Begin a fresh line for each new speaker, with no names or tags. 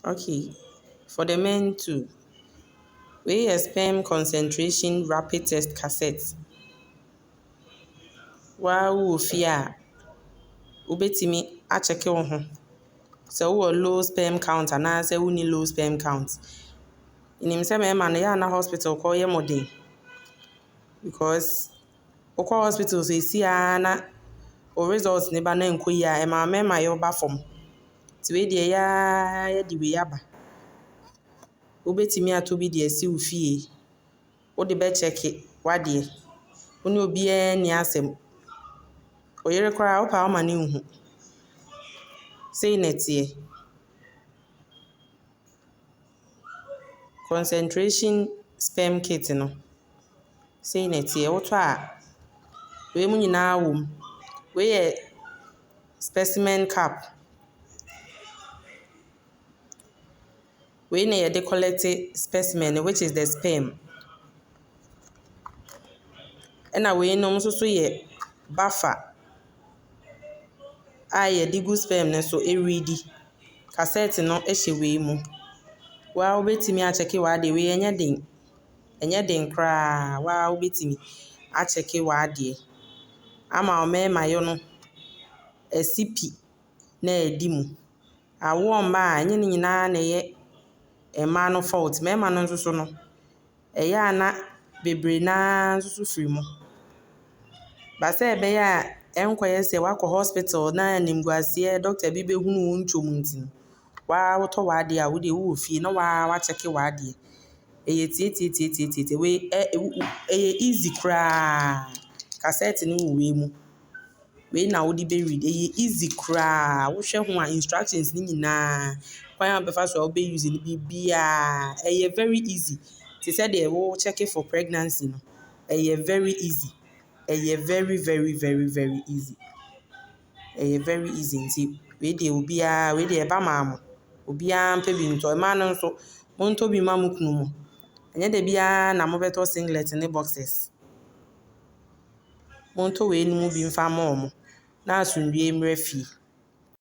Okay, for the men too, we a sperm concentration rapid test cassette. While wo fie a, wobetumi akyɛke wo ho. Sɛ wowɔ low sperm count anaasɛ wonni low sperm count. Nim sɛ mmarima no yɛ ana hospital kɔ yɛ mmɔden. Because wokɔ hospital so esi a na o results ne ba na nkɔ yie a, ɛma mmarima yɛwoba fam. Nti wei deɛ yɛde wei aba. Wobetumi atɔ bi de asi wo fie. Wode bɛkyɛke w'adeɛ. Wo ne obiara nni asɛm. Wo yere koraa wopɛ a woma no nhu. Sei na ɛteɛ. Concentration sperm kit no. Sei na ɛteɛ. Wotɔ a, wei mu nyinaa wɔ mu. Wei yɛ specimen cap. Wei na yɛde collect specimen which is the sperm. Ɛna wei nom nso so yɛ buffer a yɛde gu sperm no so ɛredi. Cassette no hyɛ wei mu. Wo ara wobɛtumi akyɛke w'adeɛ. Wei ɛnyɛ den. Ɛnyɛ den koraa. Wo ara wobɛtumi akyɛke w'adeɛ ama wo mmarima no asi pi na adi mu. Awoɔ mma a, ɛnyɛ ne nyinaa na ɛyɛ mmaa no fault. Mmarima no nso so no, ɛyɛ a na bebree no ara nso so firi mu. But sɛ ɛbɛyɛ a ɛnkɔyɛ sɛ woakɔ hospital na animguaseɛ doctor bi bɛhunu wo ntwom nti no, wo ara wotɔ w'adeɛ a wode wowɔ fie na wo ara woakyɛke w'adeɛ. Ɛyɛ tie. Wei ɛyɛ easy koraa. Cassette no wɔ wei mu. Wei na wode bɛread. Ɛyɛ easy koraa. Wohwɛ ho a instructions ne nyinaa, kwan a wobɛfa so a wobɛuse no biribiara, ɛyɛ very easy. Te sɛ deɛ wokyɛke for pregnancy no, ɛyɛ very easy. Ɛyɛ very easy. Ɛyɛ very easy nti wei deɛ ɛba maa mo. Obiara mpɛ bi ntɔ. Mmaa no nso, montɔ bi mma mo kunu mo. Ɛnyɛ da biara na mobɛtɔ singlet ne boxers. Montɔ wei no mu bi mfa mma wɔn na asomdwoe mmra fie.